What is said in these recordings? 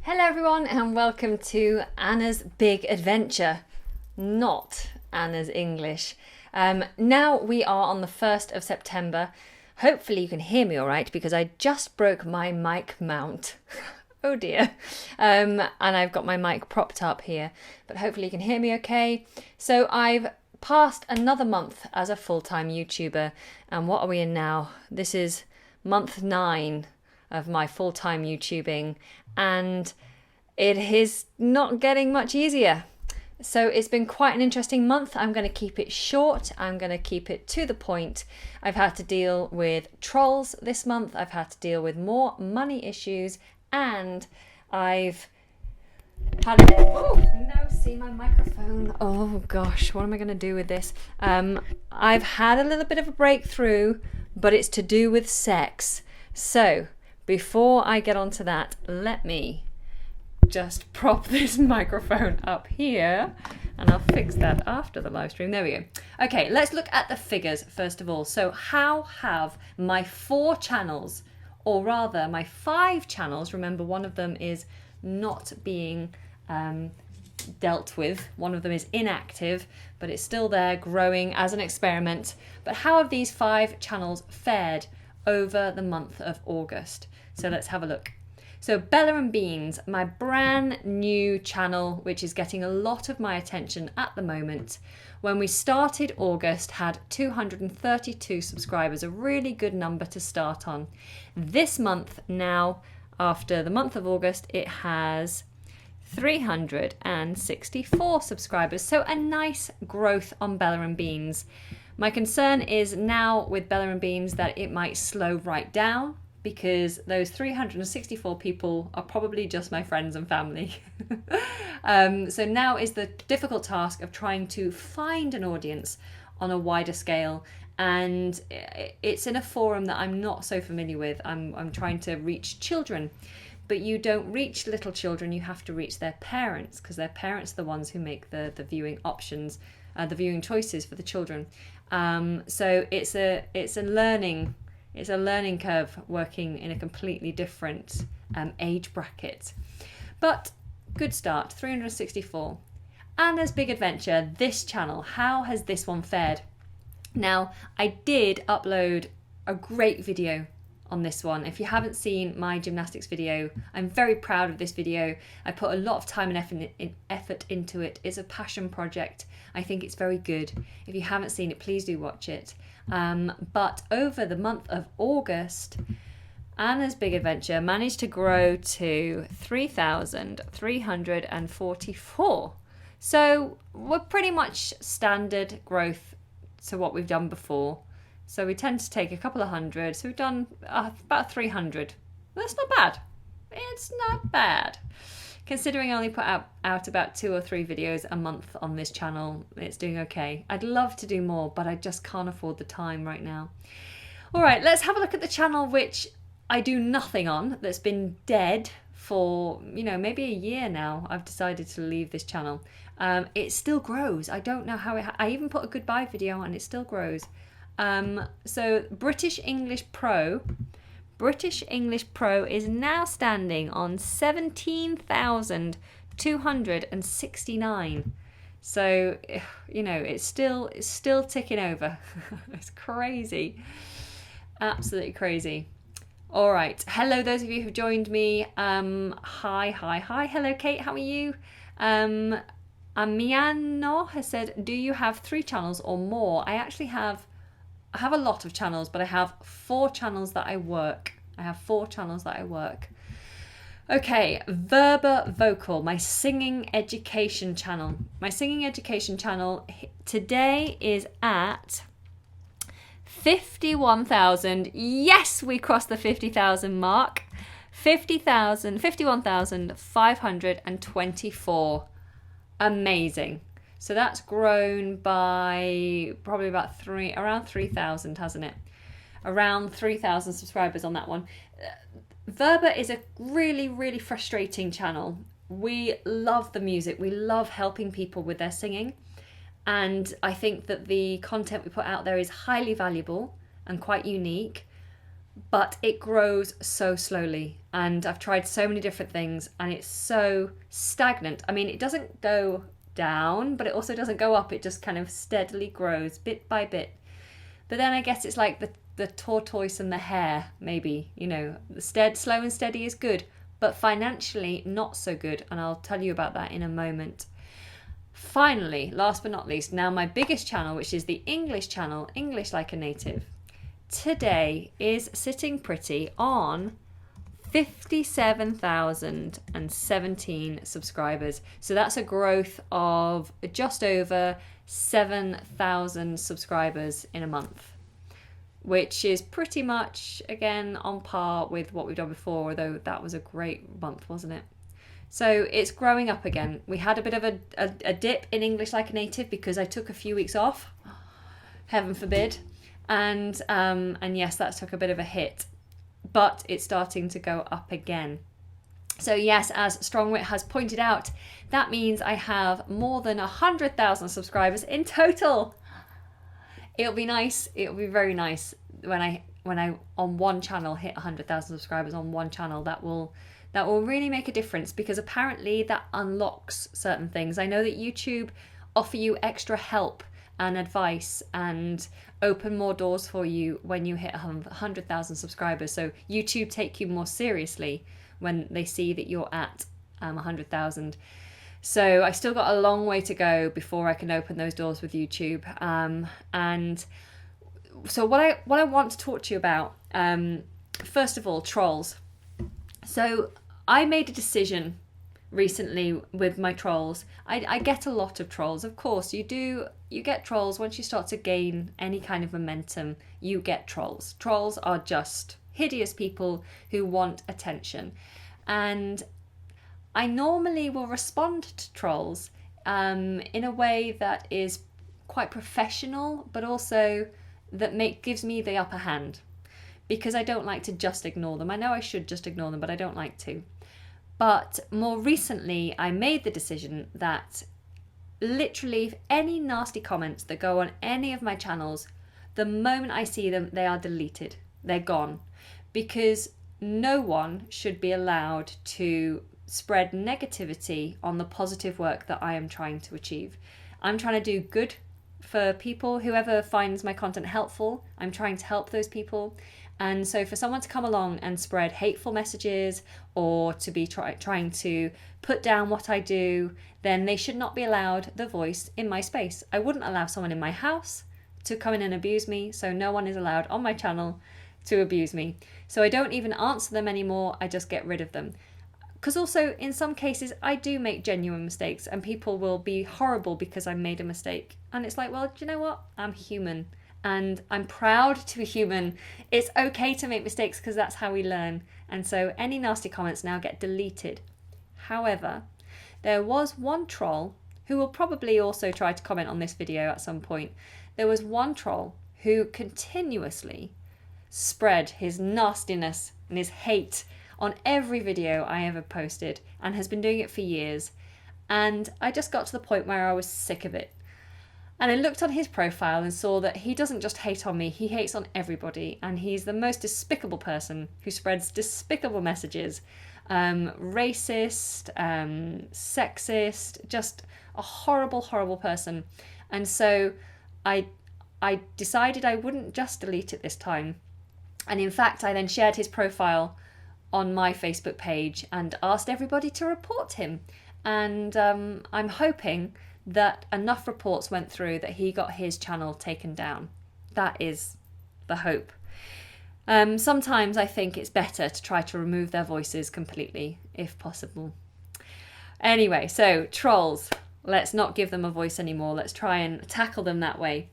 Hello everyone and welcome to Anna's Big Adventure, not Anna's English. Now we are on the 1st of September. Hopefully you can hear me all right because I just broke my mic mount. Oh dear. And I've got my mic propped up here, but hopefully you can hear me okay. So I've passed another month as a full-time YouTuber, and what are we in now? This is month 9 of my full-time YouTubing, and it is not getting much easier. So it's been quite an interesting month. I'm going to keep it short. I'm going to keep it to the point. I've had to deal with trolls this month. I've had to deal with more money issues, and I've had see my microphone. Oh gosh, what am I going to do with this? I've had a little bit of a breakthrough, but it's to do with sex. So before I get onto that, let me just prop this microphone up here, and I'll fix that after the live stream. There we go. Okay, let's look at the figures first of all. So how have my 4 channels, or rather my 5 channels, remember one of them is not being dealt with, one of them is inactive, but it's still there growing as an experiment. But how have these 5 channels fared over the month of August? So let's have a look. So Bella and Beans, my brand new channel, which is getting a lot of my attention at the moment. When we started August, had 232 subscribers, a really good number to start on. This month now, after the month of August, it has 364 subscribers. So a nice growth on Bella and Beans. My concern is now with Bella and Beans that it might slow right down, because those 364 people are probably just my friends and family. So now is the difficult task of trying to find an audience on a wider scale, and it's in a forum that I'm not so familiar with. I'm trying to reach children, but you don't reach little children, you have to reach their parents, because their parents are the ones who make the viewing options, the viewing choices for the children. So it's a learning curve working in a completely different age bracket. But good start, 364. Anna's Big Adventure, this channel, how has this one fared? Now, I did upload a great video on this one. If you haven't seen my gymnastics video, I'm very proud of this video. I put a lot of time and effort into it. It's a passion project. I think it's very good. If you haven't seen it, please do watch it. But over the month of August, Anna's Big Adventure managed to grow to 3,344. So we're pretty much standard growth to what we've done before. So we tend to take a couple of hundred. So we've done about 300. That's not bad. It's not bad. Considering I only put out about 2 or 3 videos a month on this channel, it's doing okay. I'd love to do more, but I just can't afford the time right now. All right, let's have a look at the channel which I do nothing on, that's been dead for, maybe a year now. I've decided to leave this channel. It still grows. I don't know how I even put a goodbye video and it still grows. So British English Pro is now standing on 17,269. So, it's still ticking over. It's crazy. Absolutely crazy. All right. Hello, those of you who've joined me. Hi. Hello, Kate. How are you? Amiano has said, do you have 3 channels or more? I actually have a lot of channels, but I have 4 channels that I work. Okay, Verba Vocal, my singing education channel. My singing education channel today is at 51,000. Yes, we crossed the 50,000 mark. 51,524. Amazing. So that's grown by probably around 3,000, hasn't it? Around 3,000 subscribers on that one. Verba is a really, really frustrating channel. We love the music. We love helping people with their singing. And I think that the content we put out there is highly valuable and quite unique. but it grows so slowly. And I've tried so many different things and it's so stagnant. I mean, it doesn't go down, but it also doesn't go up. It just kind of steadily grows bit by bit. But then I guess it's like the tortoise and the hare, maybe, you know, slow and steady is good, but financially not so good. And I'll tell you about that in a moment. Finally, last but not least, now my biggest channel, which is the English channel, English Like a Native, today is sitting pretty on 57,017 subscribers. So that's a growth of just over 7,000 subscribers in a month, which is pretty much, again, on par with what we've done before, although that was a great month, wasn't it? So it's growing up again. We had a bit of a dip in English Like a Native because I took a few weeks off, heaven forbid. And yes, that took a bit of a hit, but it's starting to go up again. So yes, as Strongwit has pointed out, that means I have more than 100,000 subscribers in total. It'll be nice. It'll be very nice when I on one channel hit 100,000 subscribers on one channel. That will really make a difference, because apparently that unlocks certain things. I know that YouTube offer you extra help and advice and open more doors for you when you hit 100,000 subscribers. So YouTube take you more seriously when they see that you're at 100,000. So I still got a long way to go before I can open those doors with YouTube. And so what I want to talk to you about, first of all, trolls. So I made a decision recently with my trolls. I get a lot of trolls, of course. You get trolls once you start to gain any kind of momentum. You get trolls. Trolls are just hideous people who want attention, and I normally will respond to trolls in a way that is quite professional, but also that gives me the upper hand, because I don't like to just ignore them. I know I should just ignore them, but I don't like to. But more recently, I made the decision that literally any nasty comments that go on any of my channels, the moment I see them, they are deleted. They're gone. Because no one should be allowed to spread negativity on the positive work that I am trying to achieve. I'm trying to do good for people. Whoever finds my content helpful, I'm trying to help those people. And so for someone to come along and spread hateful messages, or to be trying to put down what I do, then they should not be allowed the voice in my space. I wouldn't allow someone in my house to come in and abuse me, so no one is allowed on my channel to abuse me. So I don't even answer them anymore, I just get rid of them. Because also, in some cases, I do make genuine mistakes, and people will be horrible because I made a mistake. And it's like, well, do you know what? I'm human. And I'm proud to be human. It's okay to make mistakes, because that's how we learn. And so any nasty comments now get deleted. However, there was one troll who will probably also try to comment on this video at some point. There was one troll who continuously spread his nastiness and his hate on every video I ever posted, and has been doing it for years. And I just got to the point where I was sick of it. And I looked on his profile and saw that he doesn't just hate on me, he hates on everybody. And he's the most despicable person who spreads despicable messages. Racist, sexist, just a horrible, horrible person. And so I decided I wouldn't just delete it this time. And in fact, I then shared his profile on my Facebook page and asked everybody to report him. And I'm hoping that enough reports went through that he got his channel taken down. That is the hope. Sometimes I think it's better to try to remove their voices completely, if possible. Anyway, so trolls, let's not give them a voice anymore. Let's try and tackle them that way.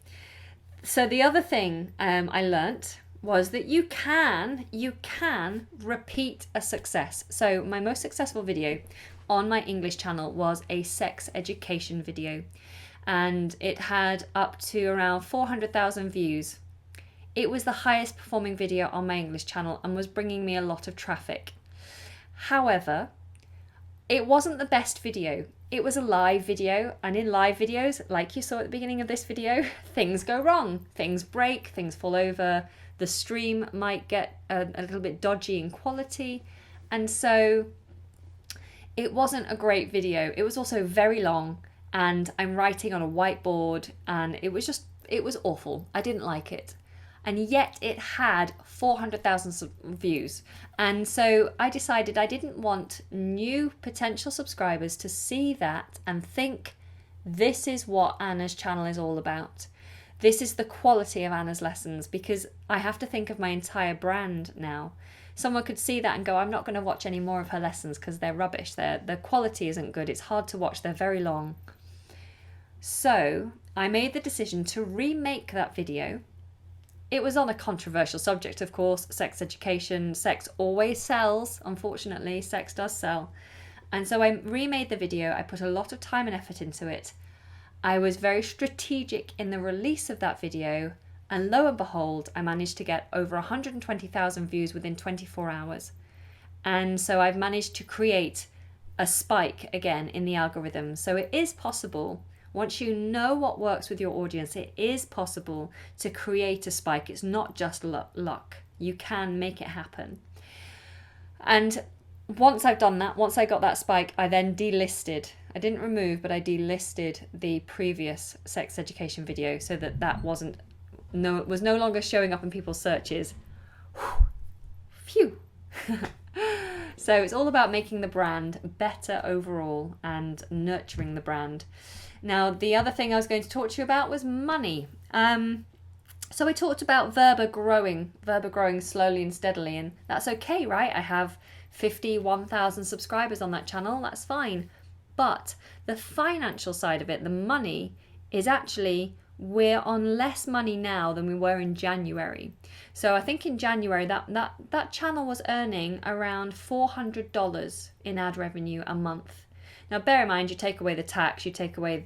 So the other thing I learnt was that you can repeat a success. So my most successful video on my English channel was a sex education video, and it had up to around 400,000 views. It was the highest performing video on my English channel and was bringing me a lot of traffic. However, it wasn't the best video. It was a live video, and in live videos, like you saw at the beginning of this video, things go wrong. Things break, things fall over, the stream might get a little bit dodgy in quality, and so it wasn't a great video. It was also very long, and I'm writing on a whiteboard, and it was awful. I didn't like it. And yet it had 400,000 views. And so I decided I didn't want new potential subscribers to see that and think, this is what Anna's channel is all about. This is the quality of Anna's lessons, because I have to think of my entire brand now. Someone could see that and go, I'm not going to watch any more of her lessons because they're rubbish. The quality isn't good. It's hard to watch. They're very long. So I made the decision to remake that video. It was on a controversial subject, of course, sex education. Sex always sells. Unfortunately, sex does sell. And so I remade the video. I put a lot of time and effort into it. I was very strategic in the release of that video. And lo and behold, I managed to get over 120,000 views within 24 hours. And so I've managed to create a spike again in the algorithm. So it is possible. Once you know what works with your audience, it is possible to create a spike. It's not just luck. You can make it happen. And once I've done that, once I got that spike, I then delisted. I didn't remove, but I delisted the previous sex education video so that was no longer showing up in people's searches. Phew. So it's all about making the brand better overall and nurturing the brand. Now, the other thing I was going to talk to you about was money. So I talked about Verba growing slowly and steadily, and that's okay, right? I have 51,000 subscribers on that channel, that's fine. But the financial side of it, the money, is actually we're on less money now than we were in January. So I think in January that channel was earning around $400 in ad revenue a month. Now, bear in mind, you take away the tax, you take away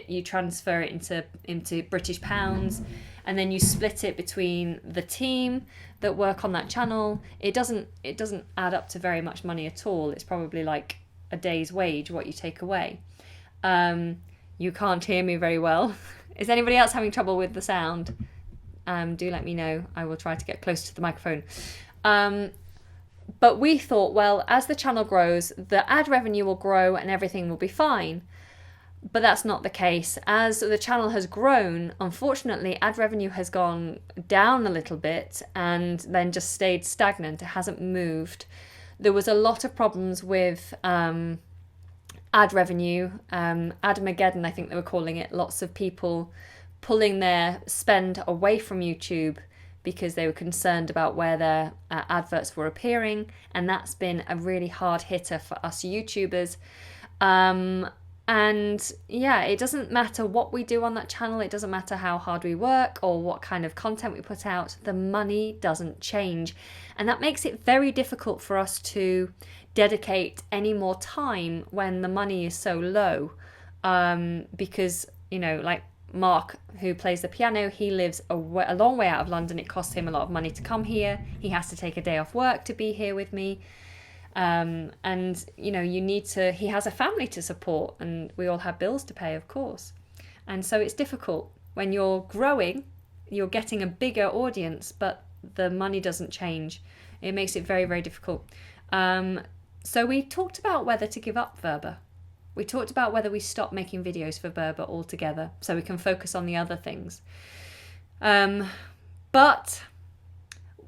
you transfer it into British pounds, and then you split it between the team that work on that channel. It doesn't add up to very much money at all. It's probably like a day's wage what you take away. You can't hear me very well. Is anybody else having trouble with the sound? Do let me know. I will try to get close to the microphone. But we thought, well, as the channel grows, the ad revenue will grow and everything will be fine. But that's not the case. As the channel has grown, unfortunately, ad revenue has gone down a little bit and then just stayed stagnant. It hasn't moved. There was a lot of problems with ad revenue, Admageddon, I think they were calling it. Lots of people pulling their spend away from YouTube because they were concerned about where their adverts were appearing, and that's been a really hard hitter for us YouTubers. And yeah, it doesn't matter what we do on that channel, it doesn't matter how hard we work or what kind of content we put out, the money doesn't change. And that makes it very difficult for us to dedicate any more time when the money is so low. Because, like Mark, who plays the piano, he lives a long way out of London. It costs him a lot of money to come here. He has to take a day off work to be here with me. And he has a family to support, and we all have bills to pay, of course. And so it's difficult when you're growing, you're getting a bigger audience, but the money doesn't change. It makes it very, very difficult. So we talked about whether to give up Verba. We talked about whether we stop making videos for Verba altogether so we can focus on the other things. But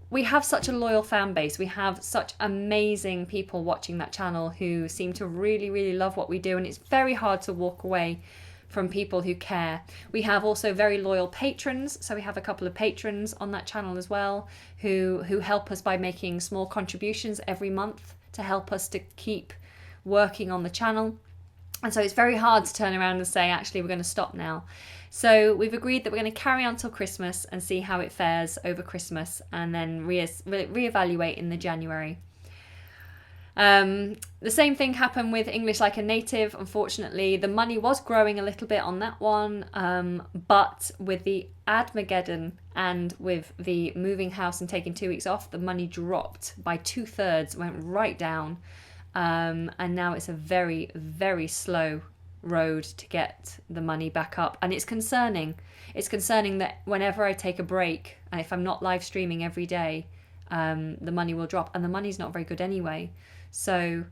we have such a loyal fan base. We have such amazing people watching that channel who seem to really, really love what we do. And it's very hard to walk away from people who care. We have also very loyal patrons. So we have a couple of patrons on that channel as well who help us by making small contributions every month to help us to keep working on the channel. And so it's very hard to turn around and say, actually, we're going to stop now. So we've agreed that we're going to carry on till Christmas and see how it fares over Christmas, and then reevaluate in the January. The same thing happened with English Like a Native. Unfortunately, the money was growing a little bit on that one, but with the Admageddon and with the moving house and taking 2 weeks off, the money dropped by 2/3, went right down. And now it's a very, very slow road to get the money back up. And it's concerning. It's concerning that whenever I take a break, and if I'm not live streaming every day, the money will drop. And the money's not very good anyway. So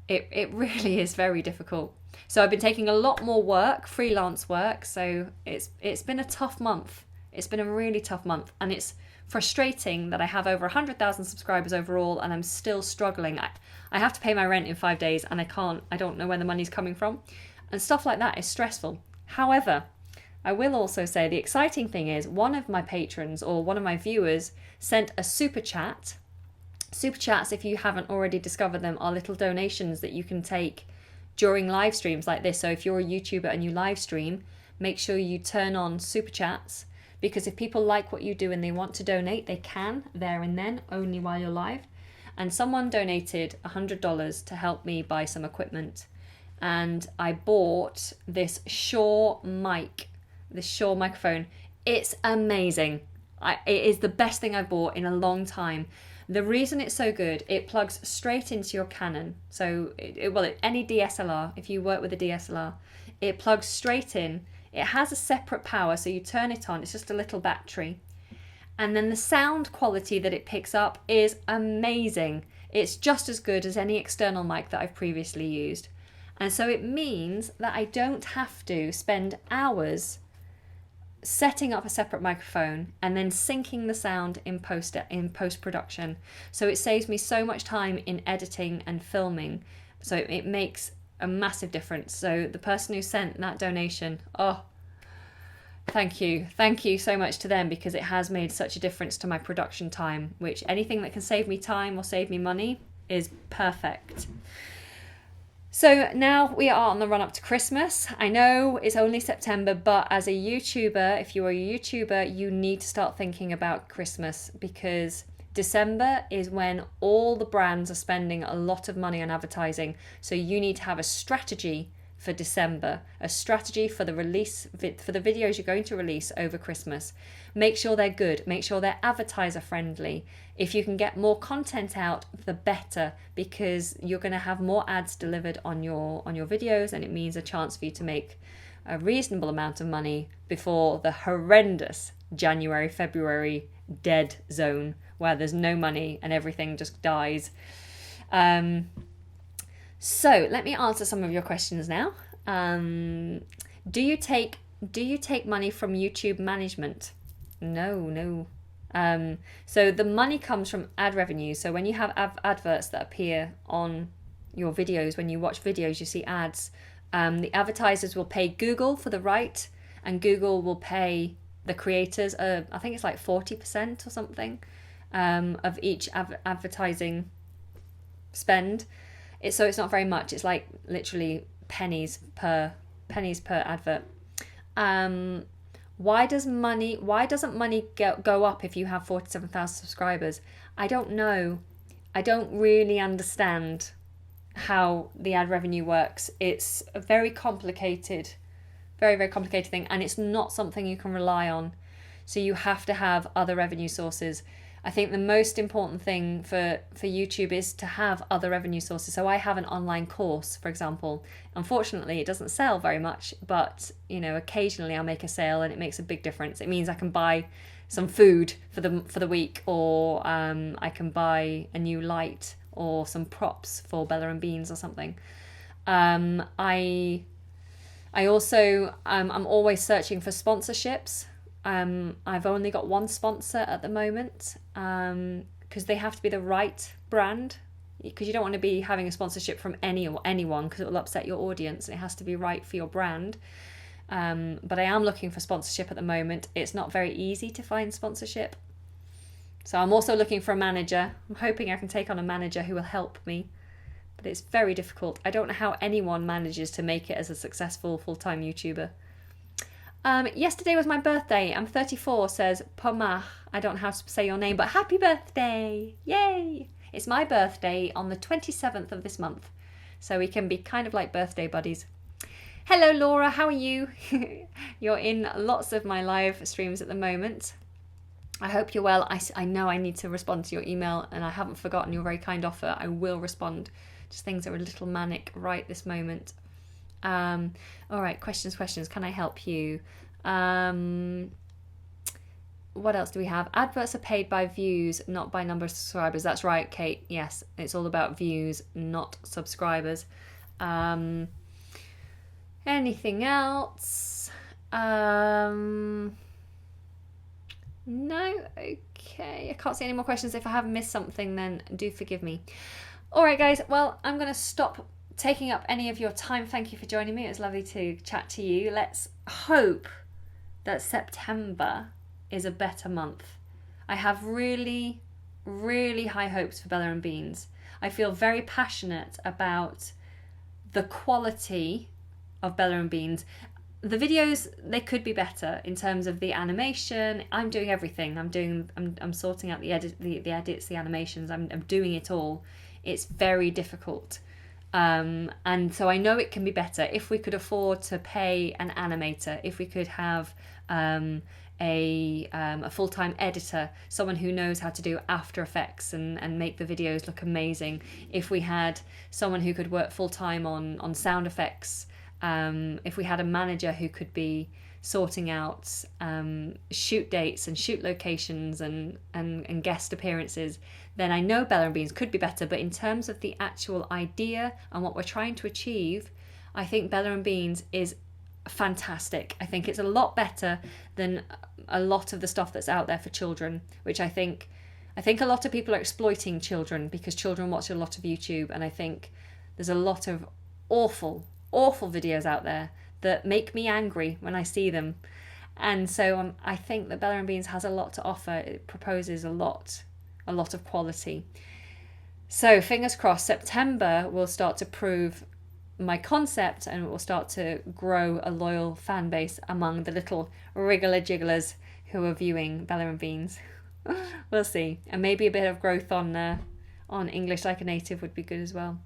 it really is very difficult. So I've been taking a lot more work, freelance work. So it's been a tough month. It's been a really tough month. And it's frustrating that I have over 100,000 subscribers overall and I'm still struggling. I have to pay my rent in 5 days and I don't know where the money's coming from. And stuff like that is stressful. However, I will also say the exciting thing is one of my patrons or one of my viewers sent a super chat. Super chats, if you haven't already discovered them, are little donations that you can take during live streams like this. So if you're a YouTuber and you live stream, make sure you turn on super chats, because if people like what you do and they want to donate, they can there and then, only while you're live. And someone donated $100 to help me buy some equipment. And I bought this Shure microphone. It's amazing. It is the best thing I've bought in a long time. The reason it's so good, it plugs straight into your Canon. So, any DSLR, if you work with a DSLR, it plugs straight in. It has a separate power, so you turn it on. It's just a little battery. And then the sound quality that it picks up is amazing. It's just as good as any external mic that I've previously used. And so it means that I don't have to spend hours setting up a separate microphone and then syncing the sound in post-production. So it saves me so much time in editing and filming. So it makes a massive difference. So the person who sent that donation, thank you so much to them, because it has made such a difference to my production time, which anything that can save me time or save me money is perfect. So now we are on the run up to Christmas. I know it's only September, but as a YouTuber, if you're a YouTuber, you need to start thinking about Christmas, because December is when all the brands are spending a lot of money on advertising. So you need to have a strategy for December, a strategy for the release, for the videos you're going to release over Christmas. Make sure they're good, make sure they're advertiser friendly. If you can get more content out, the better, because you're going to have more ads delivered on your videos, and it means a chance for you to make a reasonable amount of money before the horrendous January, February dead zone where there's no money and everything just dies. So let me answer some of your questions now. Do you take money from YouTube management? No. So the money comes from ad revenue. So when you have adverts that appear on your videos, when you watch videos, you see ads. The advertisers will pay Google for the right, and Google will pay the creators. I think it's like 40% or something of each advertising spend. So it's not very much. It's like literally pennies per advert. Why doesn't money go up if you have 47,000 subscribers? I don't know. I don't really understand how the ad revenue works. It's a very complicated, very, very complicated thing, and it's not something you can rely on. So you have to have other revenue sources. I think the most important thing for YouTube is to have other revenue sources. So I have an online course, for example. Unfortunately, it doesn't sell very much, but occasionally I'll make a sale and it makes a big difference. It means I can buy some food for the week, or I can buy a new light or some props for Bella and Beans or something. I also I'm always searching for sponsorships. I've only got one sponsor at the moment, because they have to be the right brand, because you don't want to be having a sponsorship from anyone, because it will upset your audience. It has to be right for your brand. But I am looking for sponsorship at the moment. It's not very easy to find sponsorship. So I'm also looking for a manager. I'm hoping I can take on a manager who will help me, but it's very difficult. I don't know how anyone manages to make it as a successful full-time YouTuber. Yesterday was my birthday. I'm 34, says Pomah. I don't know how to say your name, but happy birthday. Yay. It's my birthday on the 27th of this month, so we can be kind of like birthday buddies. Hello, Laura. How are you? You're in lots of my live streams at the moment. I hope you're well. I know I need to respond to your email, and I haven't forgotten your very kind offer. I will respond Just things that are a little manic right this moment. All right, questions. Can I help you? What else do we have? Adverts are paid by views, not by number of subscribers. That's right, Kate. Yes, it's all about views, not subscribers. Anything else? No? Okay. I can't see any more questions. If I have missed something, then do forgive me. All right, guys. Well, I'm going to stop taking up any of your time. Thank you for joining me. It was lovely to chat to you. Let's hope that September is a better month. I have really, really high hopes for Bella and Beans. I feel very passionate about the quality of Bella and Beans. The videos, they could be better in terms of the animation. I'm doing everything. I'm sorting out the edits, the animations. I'm doing it all. It's very difficult. And so I know it can be better if we could afford to pay an animator, if we could have a full-time editor, someone who knows how to do After Effects and make the videos look amazing. If we had someone who could work full-time on sound effects, if we had a manager who could be sorting out shoot dates and shoot locations and guest appearances, then I know Bella and Beans could be better. But in terms of the actual idea and what we're trying to achieve, I think Bella and Beans is fantastic. I think it's a lot better than a lot of the stuff that's out there for children, which I think a lot of people are exploiting children because children watch a lot of YouTube, and I think there's a lot of awful videos out there that make me angry when I see them. And so I think that Bella and Beans has a lot to offer. It proposes a lot of quality. So fingers crossed, September will start to prove my concept, and it will start to grow a loyal fan base among the little wriggler jigglers who are viewing Bella and Beans. We'll see. And maybe a bit of growth on English Like a Native would be good as well.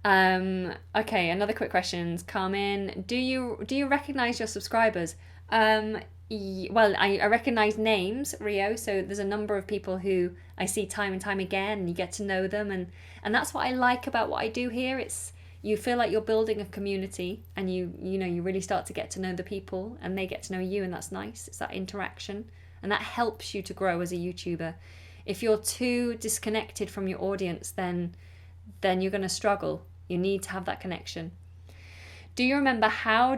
Okay, another quick question's come in. Do you recognise your subscribers? Well, I recognise names, Rio, so there's a number of people who I see time and time again, and you get to know them, and that's what I like about what I do here. It's you feel like you're building a community, and you really start to get to know the people, and they get to know you, and that's nice. It's that interaction, and that helps you to grow as a YouTuber. If you're too disconnected from your audience, then you're going to struggle. You need to have that connection. Do you remember how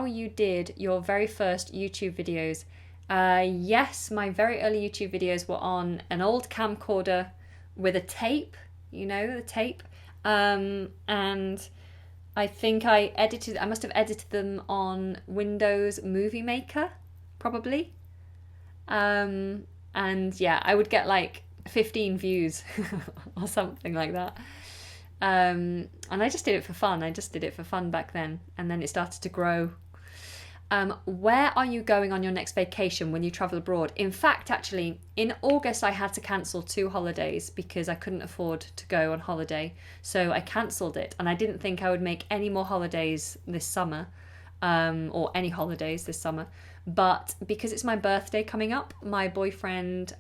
you did your very first YouTube videos? Yes, my very early YouTube videos were on an old camcorder with a tape, the tape. And I think I must have edited them on Windows Movie Maker, probably. And yeah, I would get like 15 views or something like that. And I just did it for fun. Back then, and then it started to grow. Where are you going on your next vacation when you travel abroad? In fact, actually, in August I had to cancel 2 holidays because I couldn't afford to go on holiday. So I cancelled it, and I didn't think I would make any more holidays this summer, or any holidays this summer. But because it's my birthday coming up, my boyfriend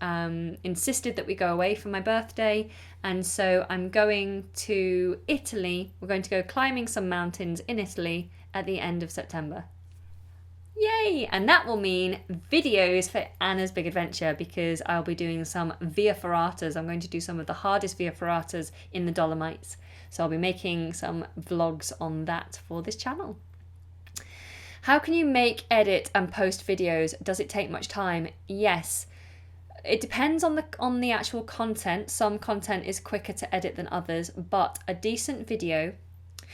insisted that we go away for my birthday. And so I'm going to Italy. We're going to go climbing some mountains in Italy at the end of September. Yay! And that will mean videos for Anna's Big Adventure, because I'll be doing some via ferratas. I'm going to do some of the hardest via ferratas in the Dolomites. So I'll be making some vlogs on that for this channel. How can you make, edit and post videos? Does it take much time? Yes. It depends on the actual content. Some content is quicker to edit than others, but a decent video.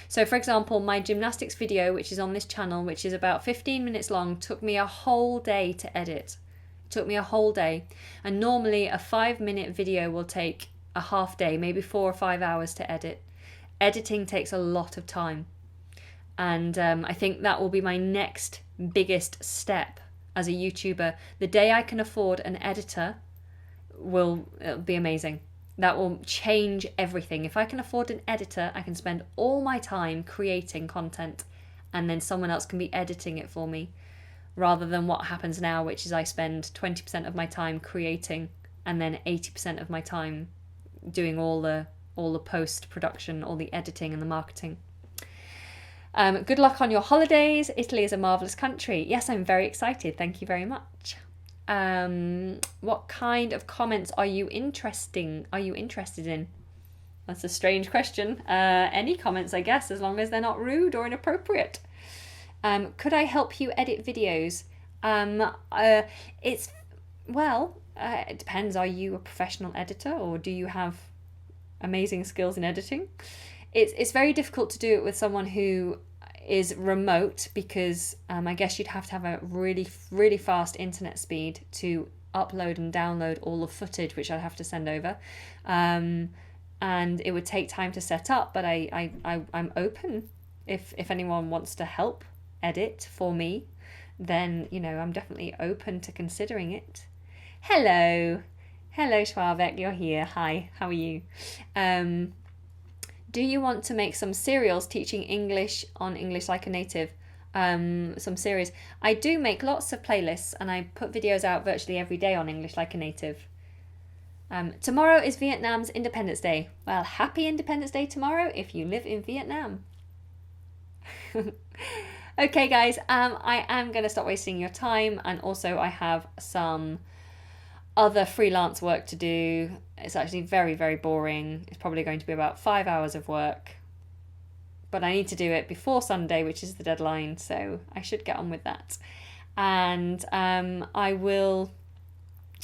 So for example, my gymnastics video, which is on this channel, which is about 15 minutes long, took me a whole day to edit. It took me a whole day. And normally a 5-minute video will take a half day, maybe 4 or 5 hours to edit. Editing takes a lot of time. And I think that will be my next biggest step as a YouTuber. The day I can afford an editor it'll be amazing. That will change everything. If I can afford an editor, I can spend all my time creating content, and then someone else can be editing it for me, rather than what happens now, which is I spend 20% of my time creating and then 80% of my time doing all the post production, all the editing and the marketing. Good luck on your holidays. Italy is a marvellous country. Yes, I'm very excited. Thank you very much. What kind of comments are you interested in? That's a strange question. Any comments, I guess, as long as they're not rude or inappropriate. Could I help you edit videos? It depends. Are you a professional editor, or do you have amazing skills in editing? It's very difficult to do it with someone who is remote, because I guess you'd have to have a really, really fast internet speed to upload and download all the footage, which I'd have to send over. And it would take time to set up, but I'm open. If anyone wants to help edit for me, then, I'm definitely open to considering it. Hello Schwabek, you're here. Hi, how are you? Do you want to make some serials teaching English on English Like a Native? Some series. I do make lots of playlists, and I put videos out virtually every day on English Like a Native. Tomorrow is Vietnam's Independence Day. Well, happy Independence Day tomorrow if you live in Vietnam. Okay, guys, I am going to stop wasting your time, and also I have some other freelance work to do. It's actually very, very boring. It's probably going to be about 5 hours of work, but I need to do it before Sunday, which is the deadline, so I should get on with that. And I will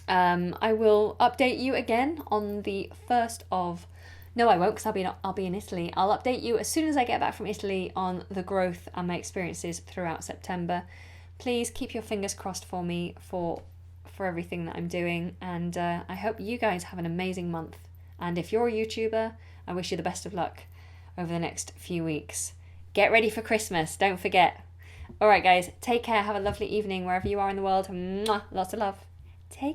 update you again on the 1st of... No, I won't, because I'll be in Italy. I'll update you as soon as I get back from Italy on the growth and my experiences throughout September. Please keep your fingers crossed for me for everything that I'm doing, and I hope you guys have an amazing month. And if you're a YouTuber, I wish you the best of luck over the next few weeks. Get ready for Christmas, don't forget. All right, guys, take care. Have a lovely evening wherever you are in the world. Mwah, lots of love. Take